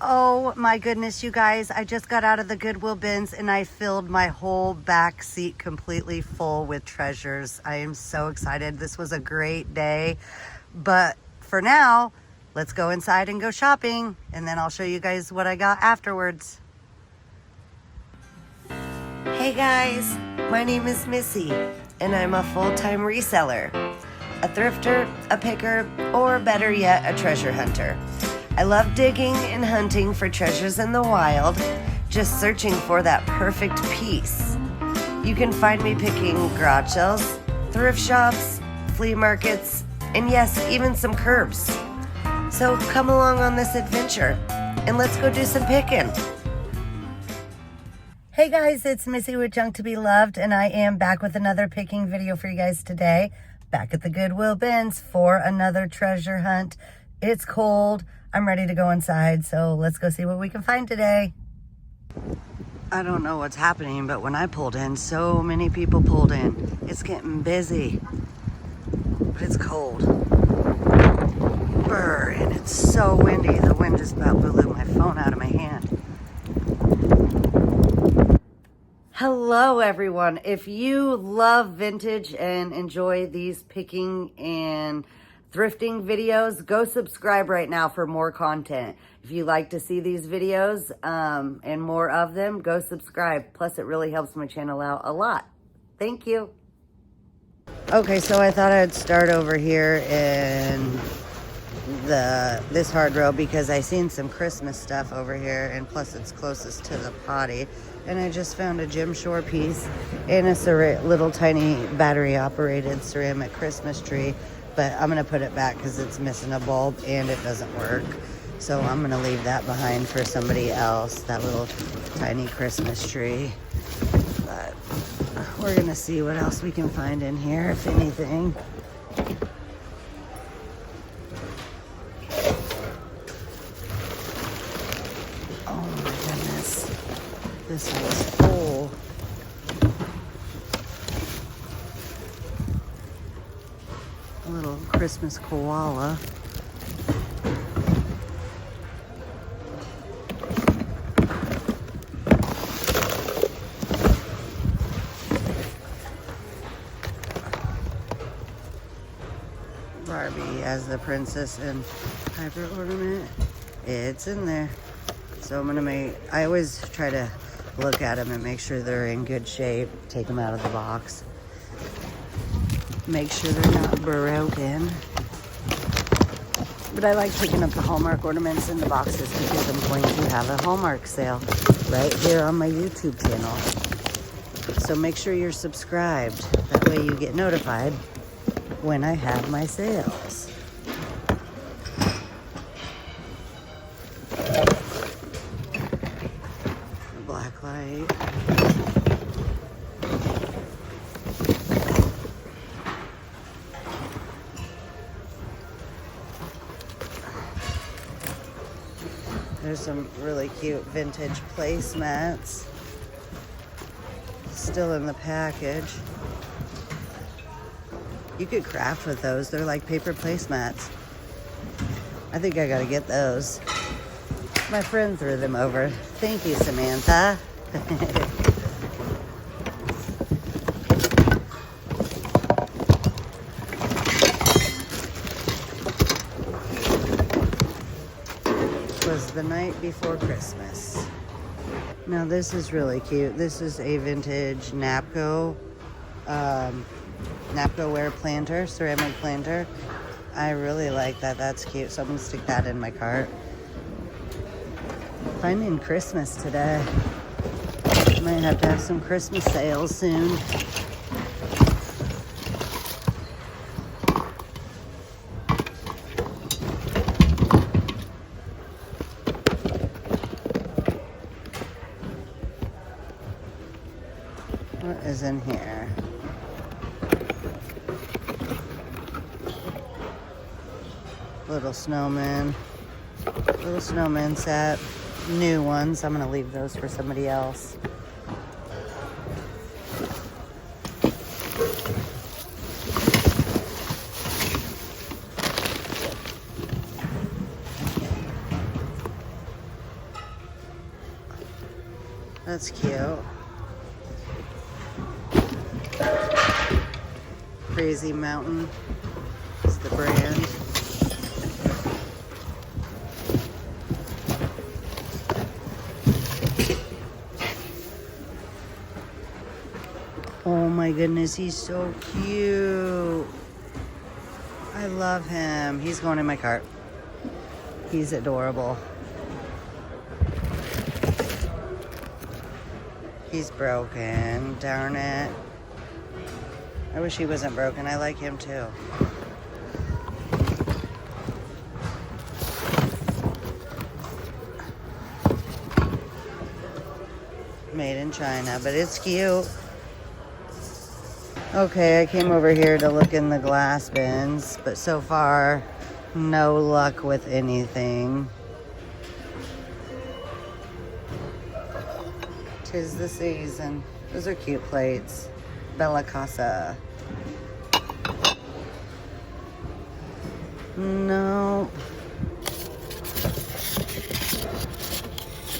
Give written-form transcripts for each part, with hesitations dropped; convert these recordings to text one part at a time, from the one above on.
Oh my goodness, you guys, I just got out of the Goodwill bins and I filled my whole back seat completely full with treasures. I am so excited. This was a great day. But for now, let's go inside and go shopping, and then I'll show you guys what I got afterwards. Hey guys, my name is Missy, and I'm a full-time reseller, a thrifter, a picker, or better yet, a treasure hunter. I love digging and hunting for treasures in the wild, just searching for that perfect piece. You can find me picking garage sales, thrift shops, flea markets, and yes, even some curbs. So come along on this adventure, and let's go do some picking. Hey guys, it's Missy with Junk to Be Loved, and I am back with another picking video for you guys today. Back at the Goodwill bins for another treasure hunt. It's cold. I'm ready to go inside, so let's go see what we can find today. I don't know what's happening, but when I pulled in, so many people pulled in. It's getting busy, but it's cold. Brr, and it's so windy. The wind just about blew my phone out of my hand. Hello everyone. If you love vintage and enjoy these picking and thrifting videos, go subscribe right now for more content. If you like to see these videos and more of them, go subscribe. Plus it really helps my channel out a lot. Thank you. Okay, so I thought I'd start over here in this hard row because I seen some Christmas stuff over here, and plus it's closest to the potty. And I just found a Jim Shore piece and a little tiny battery operated ceramic Christmas tree, but I'm gonna put it back because it's missing a bulb and it doesn't work. So I'm gonna leave that behind for somebody else, that little tiny Christmas tree. But we're gonna see what else we can find in here, if anything. This one's full. A little Christmas koala. Barbie as the princess and Piper ornament. It's in there. So I always try to look at them and make sure they're in good shape. Take them out of the box. Make sure they're not broken. But I like picking up the Hallmark ornaments in the boxes because I'm going to have a Hallmark sale right here on my YouTube channel. So make sure you're subscribed. That way you get notified when I have my sales. Light. There's some really cute vintage placemats still in the package. You could craft with those. They're like paper placemats. I think I gotta get those. My friend threw them over. Thank you, Samantha. It was the night before Christmas. Now this is really cute. This is a vintage Napco ware planter, ceramic planter. I really like that. That's cute. So I'm gonna stick that in my cart. Finding Christmas today. Might have to have some Christmas sales soon. What is in here? Little snowman set. New ones. I'm gonna leave those for somebody else. That's cute. Crazy Mountain is the brand. Oh my goodness, he's so cute. I love him. He's going in my cart. He's adorable. He's broken, darn it. I wish he wasn't broken. I like him too. Made in China, but it's cute. Okay, I came over here to look in the glass bins, but so far, no luck with anything. 'Tis the season. Those are cute plates. Bella Casa. No.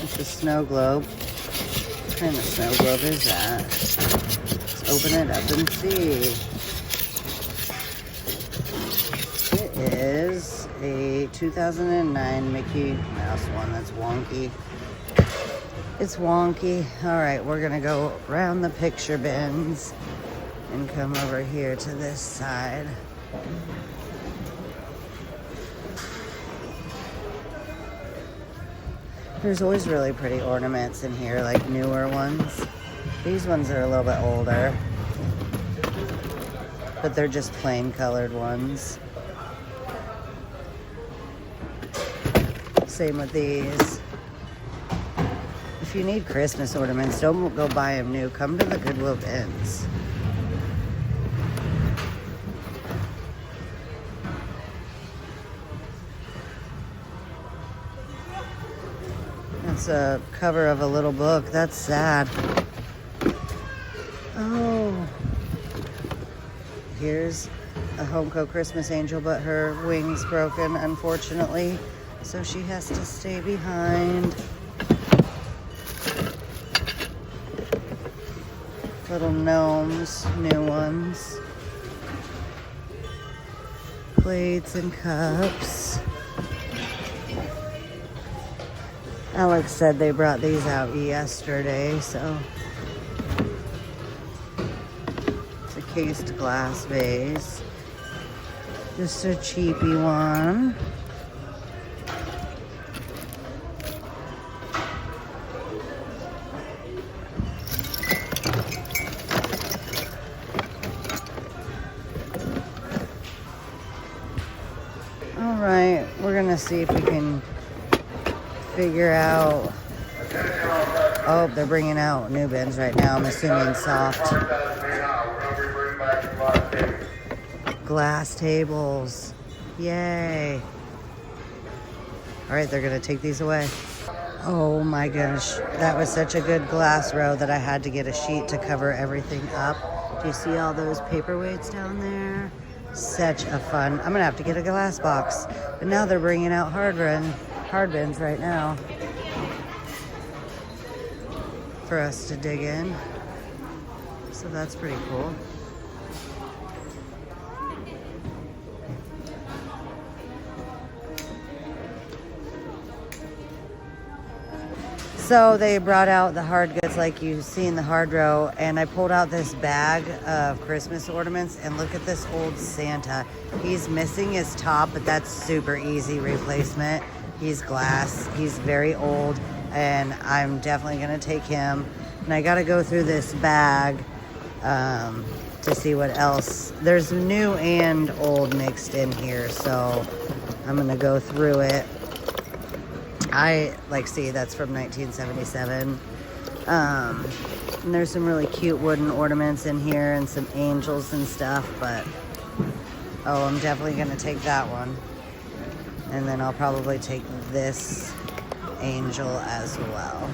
It's a snow globe. What kind of snow globe is that? Let's open it up and see. It is a 2009 Mickey Mouse one. That's wonky. It's wonky. All right, we're gonna go around the picture bins and come over here to this side. There's always really pretty ornaments in here, like newer ones. These ones are a little bit older, but they're just plain colored ones. Same with these. If you need Christmas ornaments, don't go buy them new. Come to the Goodwill bins. That's a cover of a little book. That's sad. Oh. Here's a Homeco Christmas angel, but her wing's broken, unfortunately. So she has to stay behind. Little gnomes, new ones. Plates and cups. Alex said they brought these out yesterday, so. It's a cased glass vase. Just a cheapy one. All right, we're gonna see if we can figure out. Oh, they're bringing out new bins right now. I'm assuming soft. Glass tables. Yay. All right, they're gonna take these away. Oh my gosh, that was such a good glass row that I had to get a sheet to cover everything up. Do you see all those paperweights down there? Such a fun. I'm gonna have to get a glass box. But now they're bringing out hard bins right now for us to dig in. So that's pretty cool. So they brought out the hard goods like you see in the hard row, and I pulled out this bag of Christmas ornaments, and look at this old Santa. He's missing his top, but that's super easy replacement. He's glass, he's very old, and I'm definitely gonna take him. And I gotta go through this bag to see what else. There's new and old mixed in here, so I'm gonna go through it. See, that's from 1977. And there's some really cute wooden ornaments in here and some angels and stuff, but oh, I'm definitely gonna take that one. And then I'll probably take this angel as well.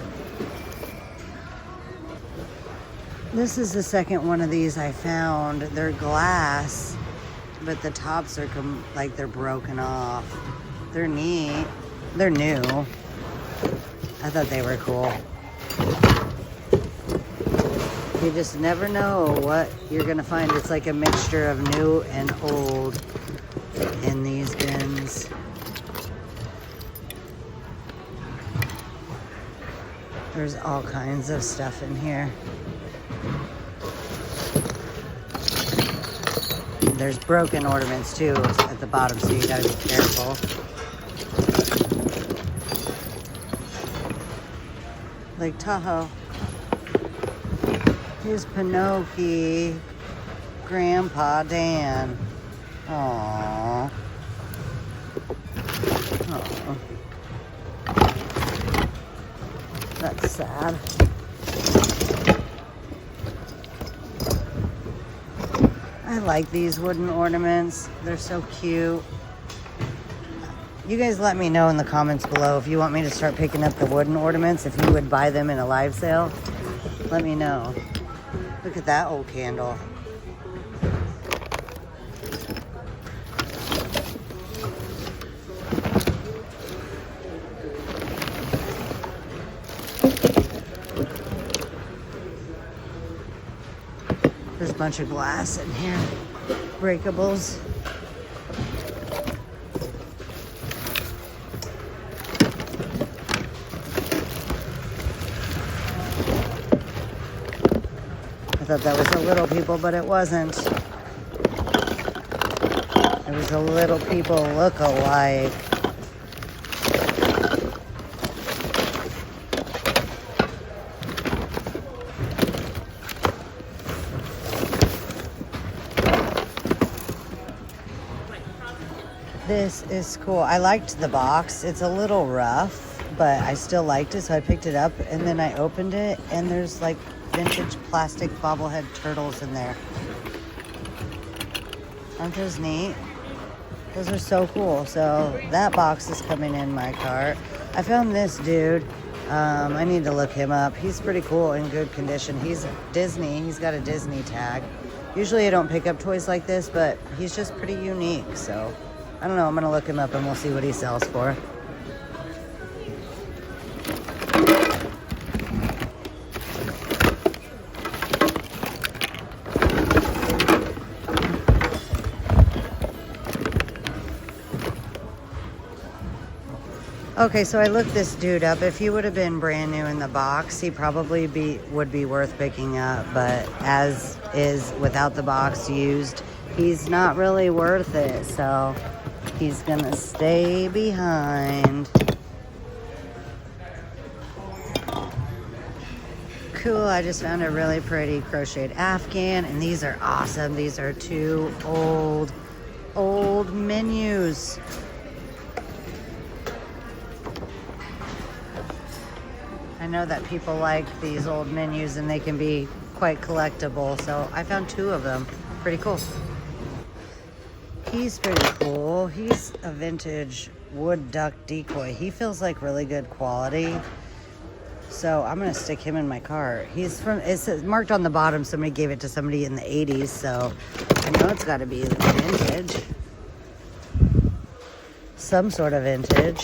This is the second one of these I found. They're glass, but the tops are they're broken off. They're neat. They're new. I thought they were cool. You just never know what you're gonna find. It's like a mixture of new and old in these bins. There's all kinds of stuff in here. There's broken ornaments too at the bottom, so you gotta be careful. Lake Tahoe. Here's Pinocchio, Grandpa Dan. Aww. Aww. That's sad. I like these wooden ornaments. They're so cute. You guys let me know in the comments below if you want me to start picking up the wooden ornaments, if you would buy them in a live sale. Let me know. Look at that old candle. There's a bunch of glass in here. Breakables. I thought that was a Little People, but it wasn't. It was a Little People look-alike. This is cool. I liked the box. It's a little rough, but I still liked it, so I picked it up, and then I opened it, and there's like vintage plastic bobblehead turtles in there. Aren't those neat? Those are so cool. So that box is coming in my cart. I found this dude. I need to look him up. He's pretty cool, in good condition. He's Disney. He's got a Disney tag. Usually I don't pick up toys like this, but he's just pretty unique. So I don't know. I'm going to look him up and we'll see what he sells for. Okay, so I looked this dude up. If he would have been brand new in the box, he probably would be worth picking up. But as is, without the box used, he's not really worth it. So he's gonna stay behind. Cool, I just found a really pretty crocheted Afghan, and these are awesome. These are two old menus. I know that people like these old menus and they can be quite collectible, so I found two of them. Pretty cool. He's pretty cool. He's a vintage wood duck decoy. He feels like really good quality, so I'm gonna stick him in my cart. He's from, it's marked on the bottom, somebody gave it to somebody in the 80s, so I know it's gotta be vintage. Some sort of vintage.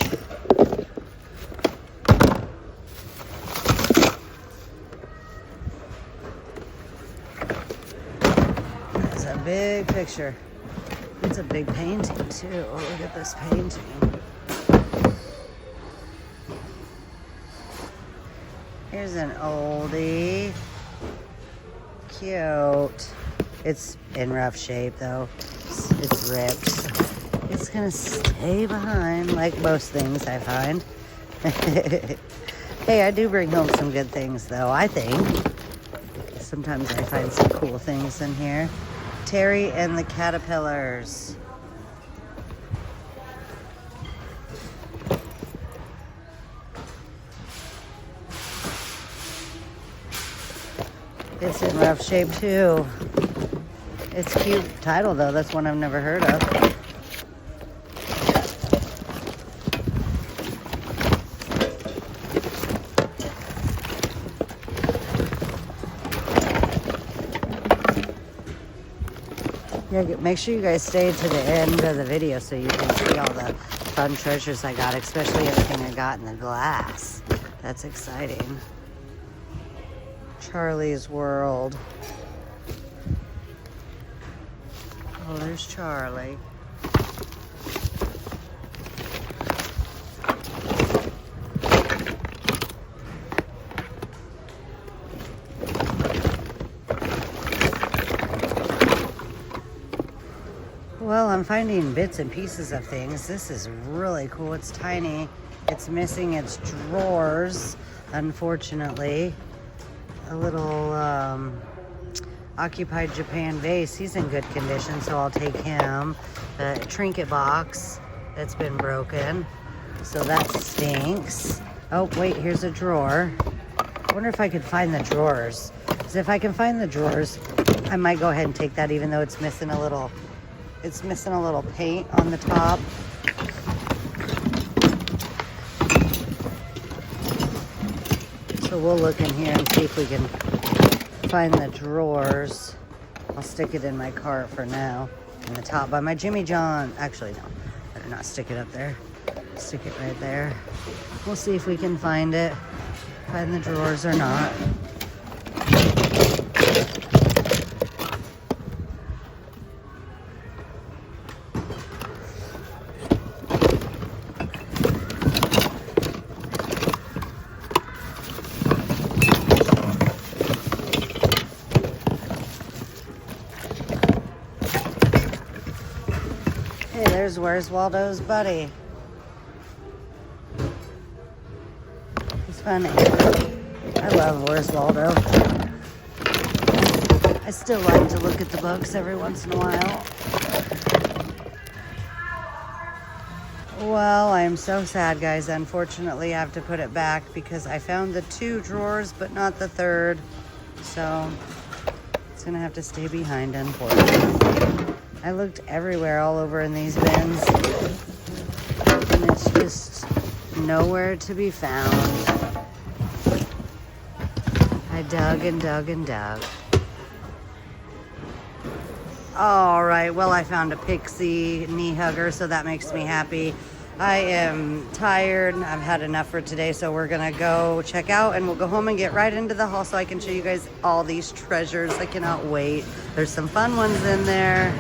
Big picture. It's a big painting too. Oh, look at this painting. Here's an oldie. Cute. It's in rough shape though. It's ripped. It's gonna stay behind like most things I find. Hey, I do bring home some good things though, I think. Sometimes I find some cool things in here. Terry and the Caterpillars. It's in rough shape too. It's a cute title though. That's one I've never heard of. Yeah, make sure you guys stay to the end of the video so you can see all the fun treasures I got, especially everything I got in the glass. That's exciting. Charlie's World. Oh, there's Charlie. Well, I'm finding bits and pieces of things. This is really cool. It's tiny. It's missing its drawers, unfortunately. A little Occupied Japan vase. He's in good condition, so I'll take him. A trinket box that's been broken, so that stinks. Oh, wait, here's a drawer. I wonder if I could find the drawers. Because if I can find the drawers, I might go ahead and take that, even though it's missing a little paint on the top. So we'll look in here and see if we can find the drawers. I'll stick it in my cart for now, in the top by my Jimmy John. Actually, no, better not stick it up there. Stick it right there. We'll see if we can find it, find the drawers or not. There's Where's Waldo's buddy. He's funny. I love Where's Waldo. I still like to look at the books every once in a while. Well, I am so sad, guys. Unfortunately, I have to put it back because I found the 2 drawers, but not the 3rd. So it's gonna have to stay behind, unfortunately. I looked everywhere, all over in these bins, and it's just nowhere to be found. I dug and dug and dug. All right, well, I found a Pixie knee hugger, so that makes me happy. I am tired. I've had enough for today, so we're gonna go check out and we'll go home and get right into the haul so I can show you guys all these treasures. I cannot wait. There's some fun ones in there.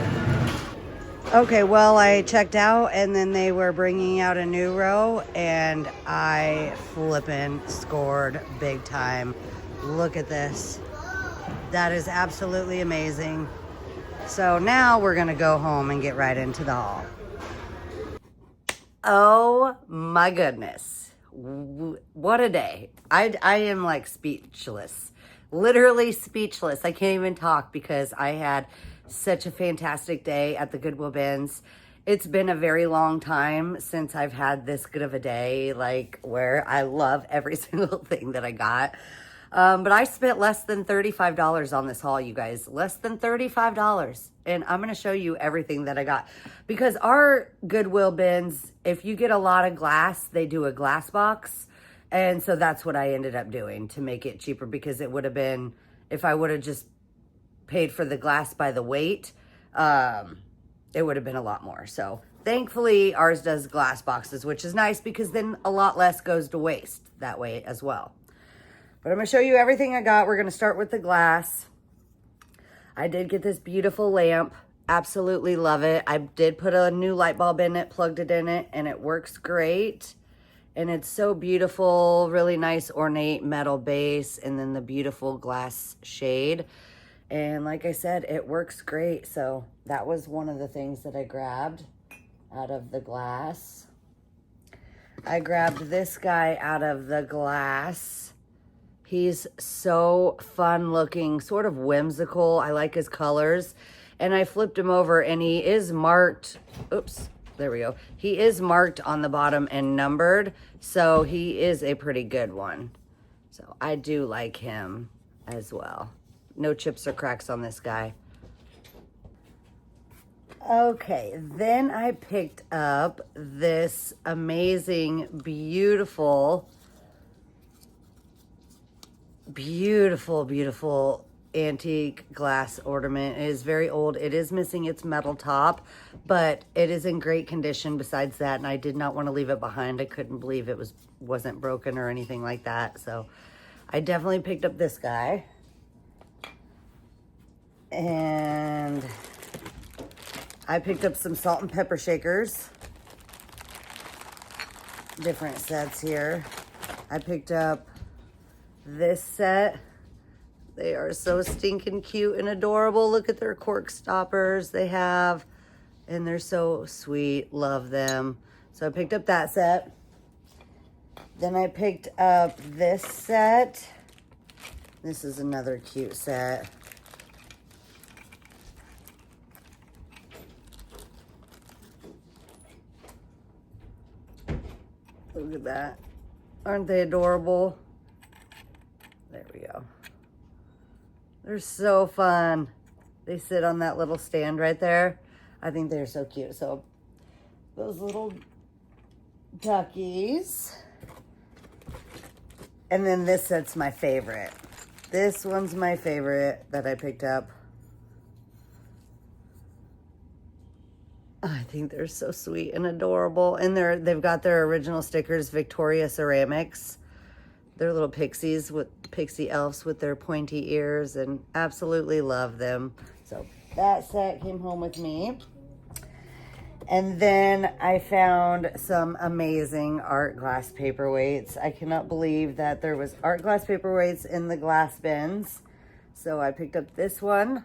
Okay, well, I checked out and then they were bringing out a new row and I flippin' scored big time. Look at this. That is absolutely amazing. So now we're gonna go home and get right into the haul. Oh my goodness. What a day. I am like speechless. Literally speechless. I can't even talk because I had such a fantastic day at the Goodwill bins. It's been a very long time since I've had this good of a day, like where I love every single thing that I got. But I spent less than $35 on this haul, you guys. Less than $35. And I'm going to show you everything that I got. Because our Goodwill bins, if you get a lot of glass, they do a glass box. And so that's what I ended up doing to make it cheaper. Because it would have been, if I would have just paid for the glass by the weight, it would have been a lot more. So thankfully ours does glass boxes, which is nice because then a lot less goes to waste that way as well. But I'm gonna show you everything I got. We're gonna start with the glass. I did get this beautiful lamp. Absolutely love it. I did put a new light bulb in it, plugged it in it, and it works great. And it's so beautiful, really nice ornate metal base, and then the beautiful glass shade. And like I said, it works great. So that was one of the things that I grabbed out of the glass. I grabbed this guy out of the glass. He's so fun looking, sort of whimsical. I like his colors. And I flipped him over and he is marked. Oops, there we go. He is marked on the bottom and numbered. So he is a pretty good one. So I do like him as well. No chips or cracks on this guy. Okay, then I picked up this amazing, beautiful antique glass ornament. It is very old. It is missing its metal top, but it is in great condition besides that, and I did not want to leave it behind. I couldn't believe it wasn't broken or anything like that, so I definitely picked up this guy. And I picked up some salt and pepper shakers. Different sets here. I picked up this set. They are so stinking cute and adorable. Look at their cork stoppers they have. And they're so sweet. Love them. So I picked up that set. Then I picked up this set. This is another cute set. Look at that. Aren't they adorable? There we go. They're so fun. They sit on that little stand right there. I think they're so cute. So those little duckies. And then this set's my favorite. This one's my favorite that I picked up. I think they're so sweet and adorable. And they've got their original stickers, Victoria Ceramics. They're little pixies with pixie elves with their pointy ears, and absolutely love them. So that set came home with me. And then I found some amazing art glass paperweights. I cannot believe that there was art glass paperweights in the glass bins. So I picked up this one.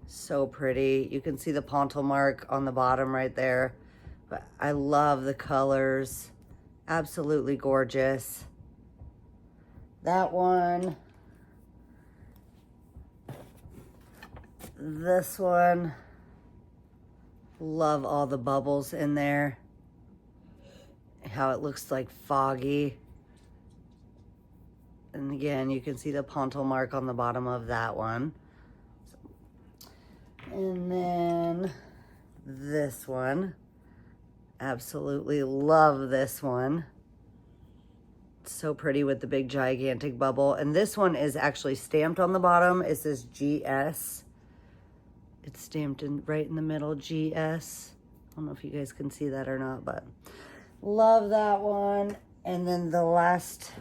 So pretty. You can see the pontil mark on the bottom right there. But I love the colors. Absolutely gorgeous. That one. This one. Love all the bubbles in there. How it looks like foggy. And again, you can see the pontil mark on the bottom of that one. And then this one. Absolutely love this one. It's so pretty with the big gigantic bubble. And this one is actually stamped on the bottom. It says GS. It's stamped right in the middle, GS. I don't know if you guys can see that or not, but love that one. And then the last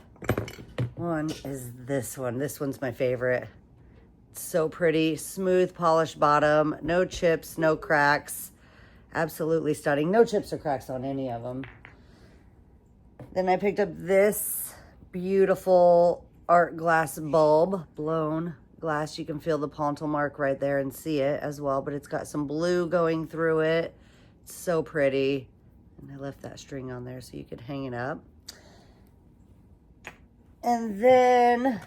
one is this one. This one's my favorite. It's so pretty, smooth, polished bottom, no chips, no cracks. Absolutely stunning. No chips or cracks on any of them. Then I picked up this beautiful art glass bulb, blown glass. You can feel the pontil mark right there and see it as well, but it's got some blue going through it. It's so pretty. And I left that string on there so you could hang it up. And then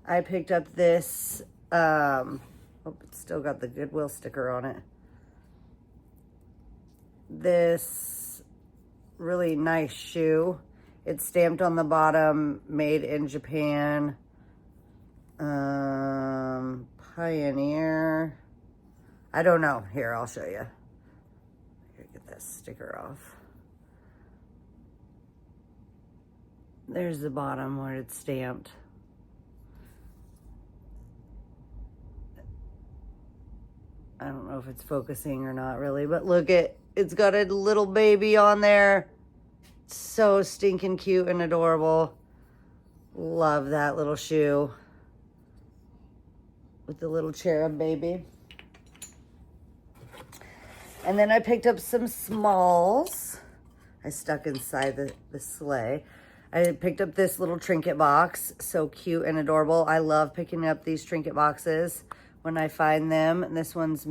I picked up this, it's still got the Goodwill sticker on it. This really nice shoe. It's stamped on the bottom, made in Japan. Pioneer. I don't know. Here, I'll show you. Get that sticker off. There's the bottom where it's stamped. I don't know if it's focusing or not really, but look it's got a little baby on there. So stinking cute and adorable. Love that little shoe with the little cherub baby. And then I picked up some smalls. I stuck inside the sleigh. I picked up this little trinket box. So cute and adorable. I love picking up these trinket boxes when I find them. And this one's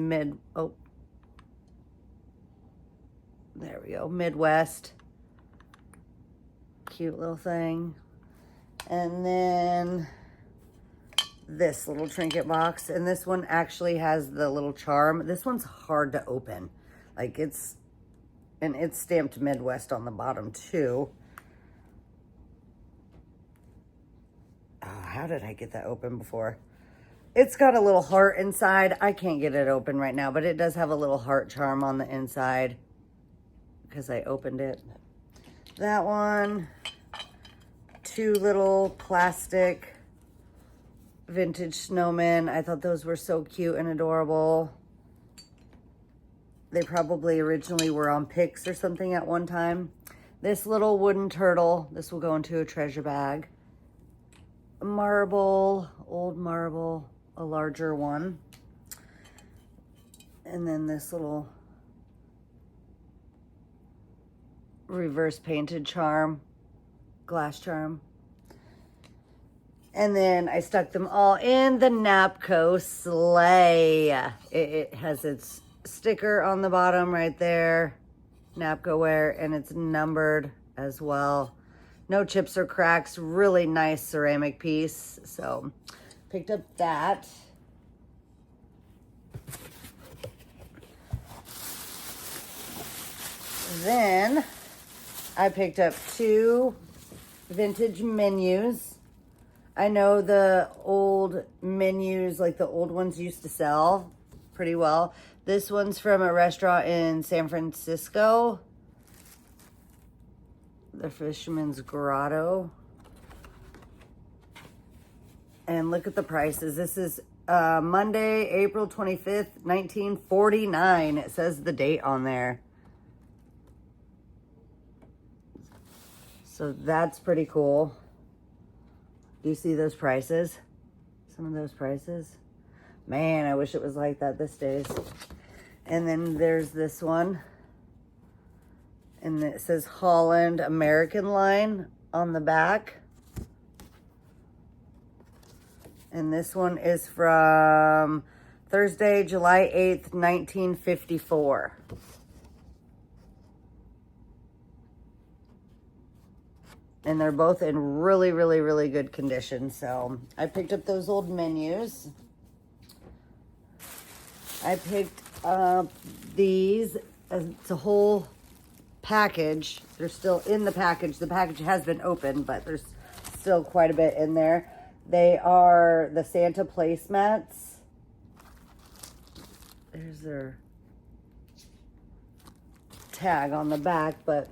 there we go, Midwest. Cute little thing. And then this little trinket box. And this one actually has the little charm. This one's hard to open. Like it's stamped Midwest on the bottom too. Oh, how did I get that open before? It's got a little heart inside. I can't get it open right now, but it does have a little heart charm on the inside because I opened it. That one, two little plastic vintage snowmen. I thought those were so cute and adorable. They probably originally were on Pix or something at one time. This little wooden turtle, this will go into a treasure bag. Marble, old marble, a larger one. And then this little reverse painted charm, glass charm. And then I stuck them all in the Napco sleigh. It has its sticker on the bottom right there, Napco wear, and it's numbered as well. No chips or cracks, really nice ceramic piece. So picked up that. Then I picked up 2 vintage menus. I know the old menus, like the old ones, used to sell pretty well. This one's from a restaurant in San Francisco, the Fisherman's Grotto. And look at the prices. This is Monday, April 25th, 1949. It says the date on there. So that's pretty cool. Do you see those prices? Some of those prices? Man, I wish it was like that these days. And then there's this one. And it says Holland American line on the back. And this one is from Thursday, July 8th, 1954. And they're both in really, really, really good condition. So I picked up those old menus. I picked up these. It's a whole package. They're still in the package. The package has been opened, but there's still quite a bit in there. They are the Santa placemats. There's their tag on the back, but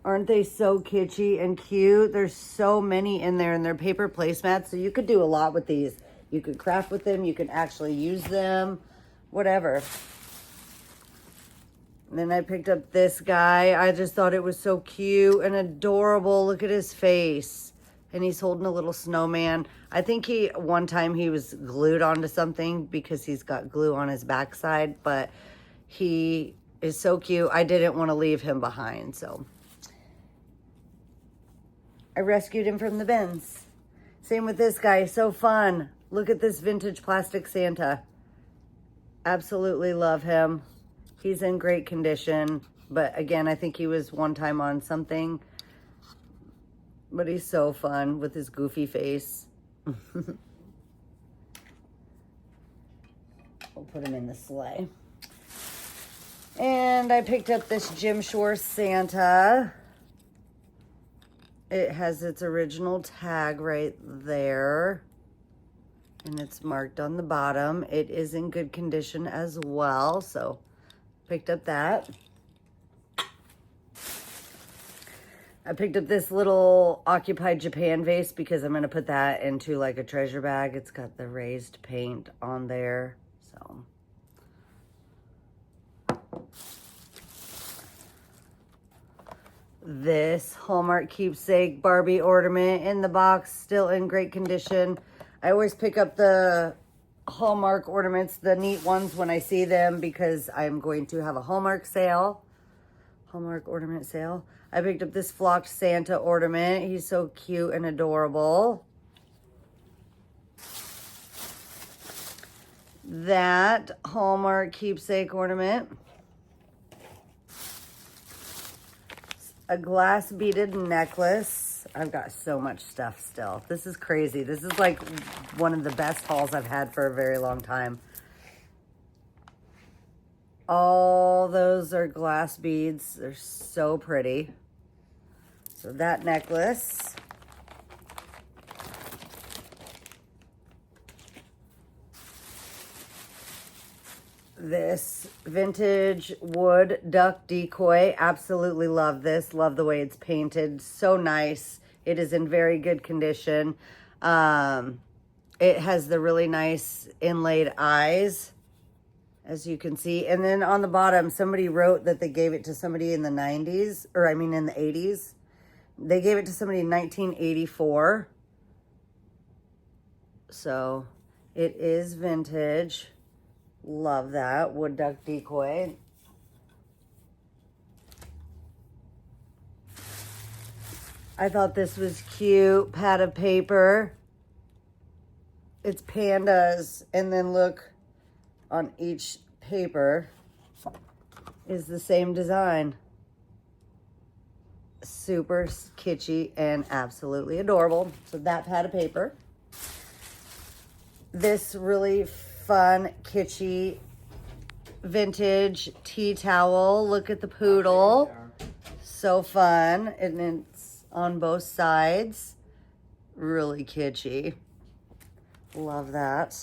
aren't they so kitschy and cute? There's so many in there, and they're paper placemats, so you could do a lot with these. You could craft with them. You can actually use them, whatever. And then I picked up this guy. I just thought it was so cute and adorable. Look at his face. And he's holding a little snowman. I think one time he was glued onto something because he's got glue on his backside, but he is so cute. I didn't want to leave him behind, so I rescued him from the bins. Same with this guy, so fun. Look at this vintage plastic Santa. Absolutely love him. He's in great condition, but again, I think he was one time on something, but he's so fun with his goofy face. We'll put him in the sleigh. And I picked up this Jim Shore Santa. It has its original tag right there. And it's marked on the bottom. It is in good condition as well. So picked up that. I picked up this little Occupied Japan vase because I'm going to put that into like a treasure bag. It's got the raised paint on there. So this Hallmark keepsake Barbie ornament in the box, still in great condition. I always pick up the Hallmark ornaments, the neat ones, when I see them because I'm going to have a Hallmark sale. Hallmark ornament sale. I picked up this flocked Santa ornament. He's so cute and adorable. That Hallmark keepsake ornament. A glass beaded necklace. I've got so much stuff still. This is crazy. This is like one of the best hauls I've had for a very long time. All those are glass beads. They're so pretty. So that necklace. This vintage wood duck decoy. Absolutely love this. Love the way it's painted. So nice. It is in very good condition. It has the really nice inlaid eyes. as you can see. And then on the bottom, somebody wrote that they gave it to somebody in the 90s, or I mean in the 80s. They gave it to somebody in 1984. So it is vintage. Love that. Wood duck decoy. I thought this was cute. Pad of paper. It's pandas. And then look, on each paper is the same design. Super kitschy and absolutely adorable. So that pad of paper. This really fun, kitschy, vintage tea towel. Look at the poodle. So fun. And it's on both sides. Really kitschy. Love that.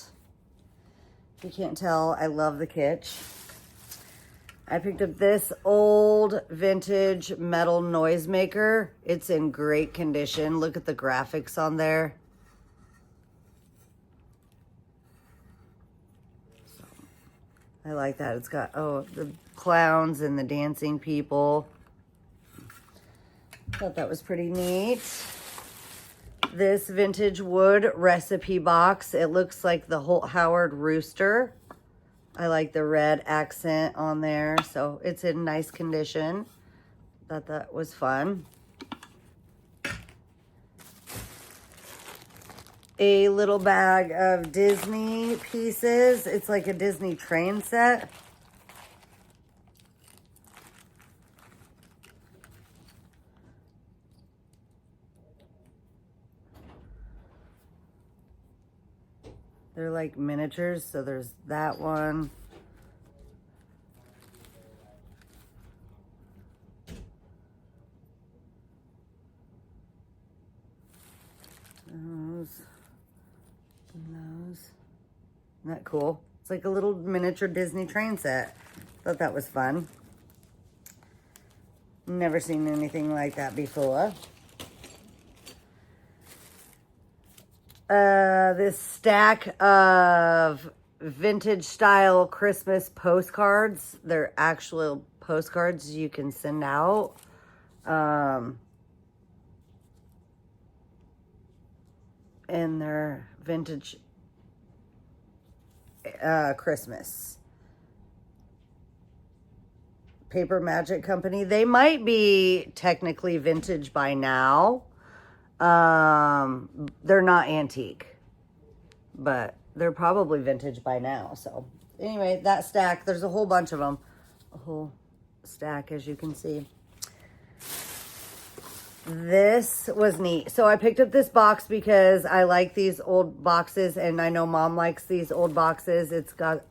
If you can't tell, I love the kitsch. I picked up this old vintage metal noisemaker. It's in great condition. Look at the graphics on there. So, I like that. It's got, oh, the clowns and the dancing people. Thought that was pretty neat. This vintage wood recipe box. It looks like the Holt Howard rooster. I like the red accent on there, so it's in nice condition. Thought that was fun. A little bag of Disney pieces. It's like a Disney train set. They're like miniatures, so there's that one. Those. And those. Isn't that cool? It's like a little miniature Disney train set. Thought that was fun. Never seen anything like that before. This stack of vintage style Christmas postcards. They're actual postcards you can send out. And they're vintage Christmas. Paper Magic Company. They might be technically vintage by now. They're not antique, but they're probably vintage by now. So anyway, that stack, there's a whole bunch of them, a whole stack, as you can see. This was neat. So I picked up this box because I like these old boxes, and I know Mom likes these old boxes. It's got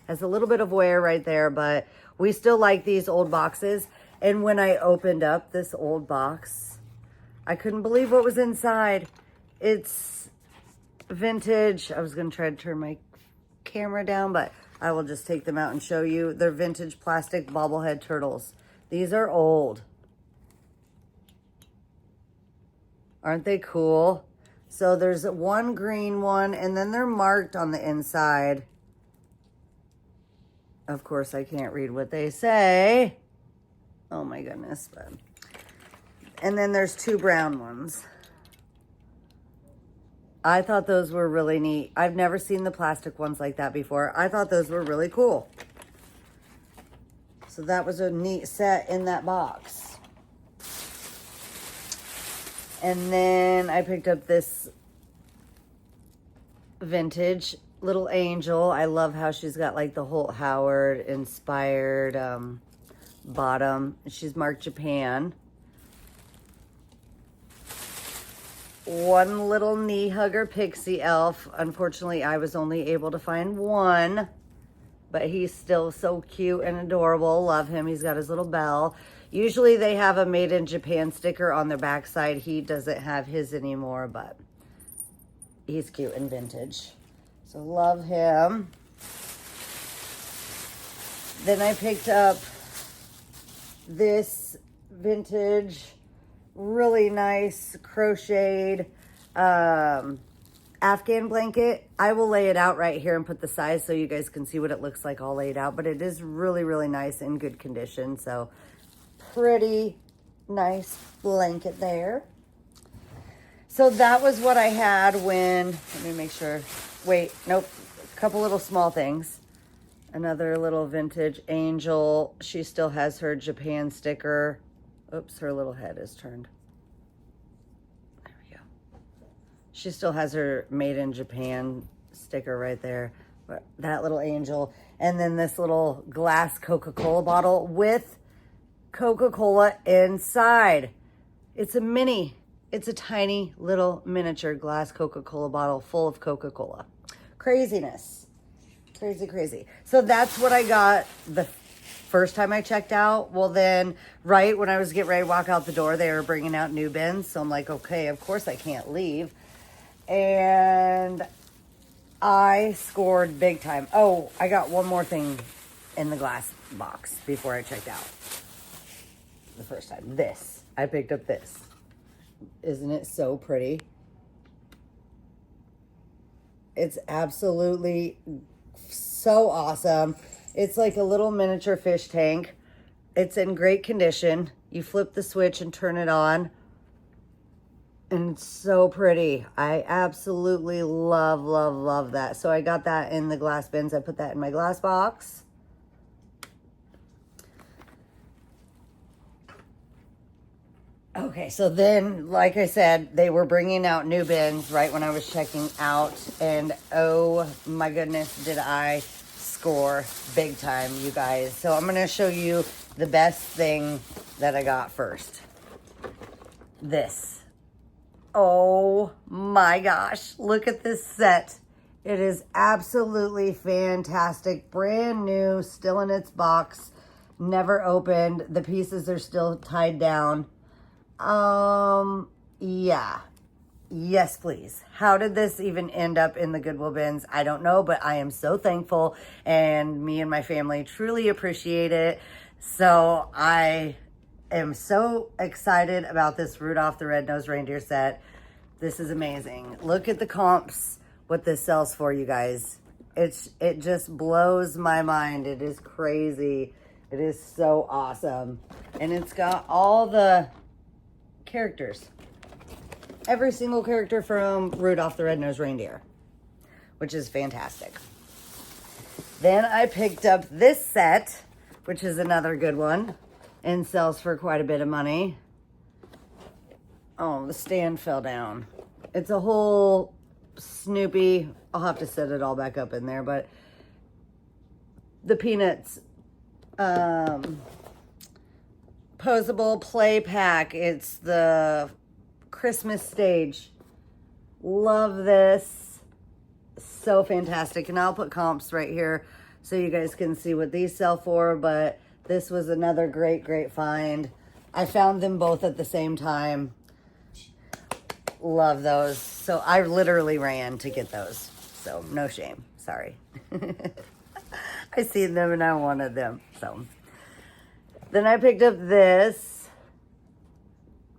has a little bit of wear right there, but we still like these old boxes. And when I opened up this old box, I couldn't believe what was inside. It's vintage. I was going to try to turn my camera down, but I will just take them out and show you. They're vintage plastic bobblehead turtles. These are old. Aren't they cool? So there's one green one, and then they're marked on the inside. Of course, I can't read what they say. Oh my goodness, but... And then there's two brown ones. I thought those were really neat. I've never seen the plastic ones like that before. I thought those were really cool. So that was a neat set in that box. And then I picked up this vintage little angel. I love how she's got like the Holt Howard inspired bottom. She's marked Japan. One little knee hugger pixie elf. Unfortunately, I was only able to find one, but he's still so cute and adorable. Love him. He's got his little bell. Usually they have a made in Japan sticker on their backside. He doesn't have his anymore, but he's cute and vintage. So love him. Then I picked up this vintage, really nice crocheted Afghan blanket. I will lay it out right here and put the size so you guys can see what it looks like all laid out. But it is really, really nice, in good condition. So pretty nice blanket there. So that was what I had when, let me make sure. Wait, nope. A couple little small things. Another little vintage angel. She still has her Japan sticker. Oops, her little head is turned. There we go. She still has her made in Japan sticker right there. That little angel. And then this little glass Coca-Cola bottle with Coca-Cola inside. It's a mini. It's a tiny little miniature glass Coca-Cola bottle full of Coca-Cola. Craziness. Crazy, crazy. So that's what I got the first time I checked out. Well, then right when I was getting ready to walk out the door, they were bringing out new bins. So I'm like, okay, of course I can't leave. And I scored big time. Oh, I got one more thing in the glass box before I checked out the first time. This. I picked up this. Isn't it so pretty? It's absolutely so awesome. It's like a little miniature fish tank. It's in great condition. You flip the switch and turn it on. And it's so pretty. I absolutely love, love, love that. So I got that in the glass bins. I put that in my glass box. Okay, so then, like I said, they were bringing out new bins right when I was checking out. And oh my goodness, did I score big time, you guys. So I'm going to show you the best thing that I got first. This. Oh my gosh, look at this set. It is absolutely fantastic. Brand new, still in its box, never opened. The pieces are still tied down. Yeah. Yes, please. How did this even end up in the Goodwill bins? I don't know, but I am so thankful, and me and my family truly appreciate it. So I am so excited about this Rudolph the Red-Nosed Reindeer set. This is amazing. Look at the comps, what this sells for, you guys. It just blows my mind. It is crazy. It is so awesome. And it's got all the characters. Every single character from Rudolph the Red-Nosed Reindeer, which is fantastic. Then I picked up this set, which is another good one, and sells for quite a bit of money. Oh, the stand fell down. It's a whole Snoopy. I'll have to set it all back up in there, but the Peanuts posable play pack. It's the Christmas stage. Love this. So fantastic. And I'll put comps right here so you guys can see what these sell for, but this was another great, great find. I found them both at the same time. Love those. So I literally ran to get those. So no shame. Sorry. I seen them and I wanted them. So then I picked up this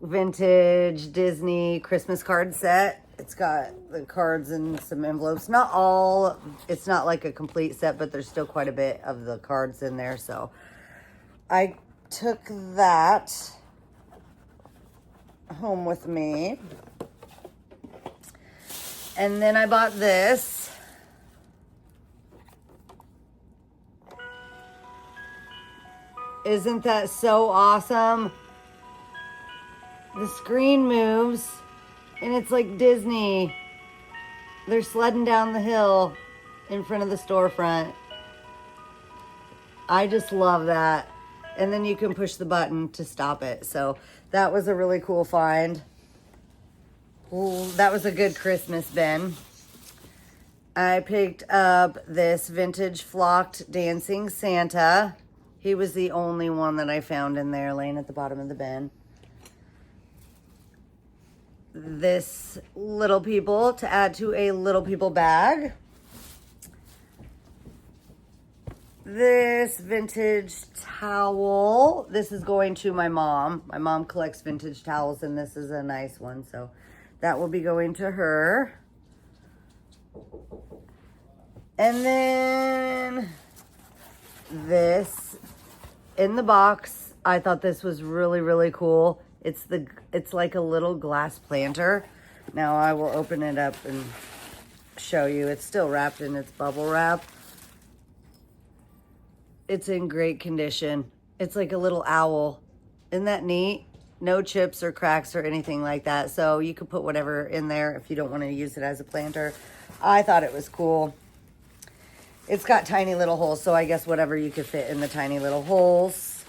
vintage Disney Christmas card set. It's got the cards and some envelopes. Not all, it's not like a complete set, but there's still quite a bit of the cards in there. So I took that home with me. And then I bought this. Isn't that so awesome? The screen moves and it's like Disney. They're sledding down the hill in front of the storefront. I just love that. And then you can push the button to stop it. So that was a really cool find. Ooh, that was a good Christmas bin. I picked up this vintage flocked dancing Santa. He was the only one that I found in there laying at the bottom of the bin. This Little People to add to a Little People bag. This vintage towel. This is going to my mom. My mom collects vintage towels and this is a nice one. So that will be going to her. And then this in the box. I thought this was really, really cool. It's like a little glass planter. Now I will open it up and show you. It's still wrapped in its bubble wrap. It's in great condition. It's like a little owl. Isn't that neat? No chips or cracks or anything like that. So you could put whatever in there if you don't want to use it as a planter. I thought it was cool. It's got tiny little holes, so I guess whatever you could fit in the tiny little holes.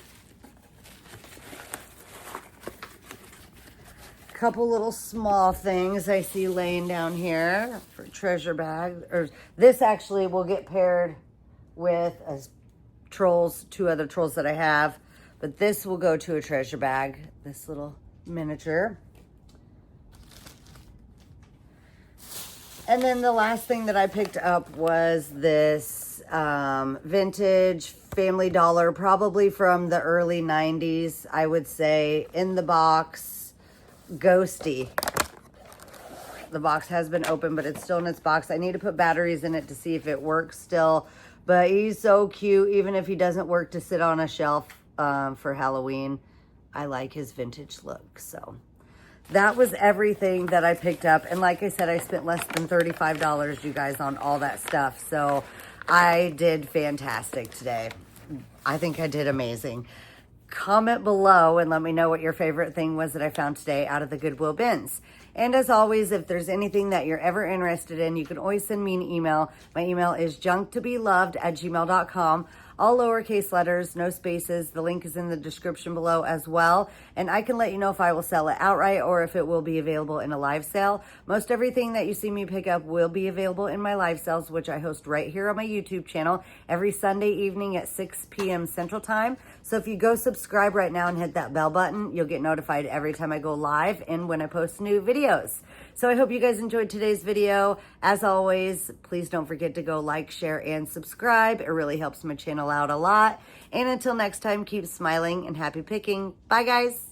Couple little small things I see laying down here for treasure bag. Or this actually will get paired with trolls, 2 other trolls that I have. But this will go to a treasure bag, this little miniature. And then the last thing that I picked up was this vintage Family Dollar, probably from the early 90s, I would say, in the box, Ghosty. The box has been open, but it's still in its box. I need to put batteries in it to see if it works still. But he's so cute, even if he doesn't work to sit on a shelf for Halloween. I like his vintage look, so that was everything that I picked up. And like I said, I spent less than $35, you guys, on all that stuff. So I did fantastic today. I think I did amazing. Comment below and let me know what your favorite thing was that I found today out of the Goodwill bins. And as always, if there's anything that you're ever interested in, you can always send me an email. My email is junktobeloved@gmail.com. All lowercase letters, no spaces. The link is in the description below as well. And I can let you know if I will sell it outright or if it will be available in a live sale. Most everything that you see me pick up will be available in my live sales, which I host right here on my YouTube channel every Sunday evening at 6 p.m. Central Time. So if you go subscribe right now and hit that bell button, you'll get notified every time I go live and when I post new videos. So I hope you guys enjoyed today's video. As always, please don't forget to go like, share, and subscribe. It really helps my channel out a lot. And until next time, keep smiling and happy picking. Bye, guys.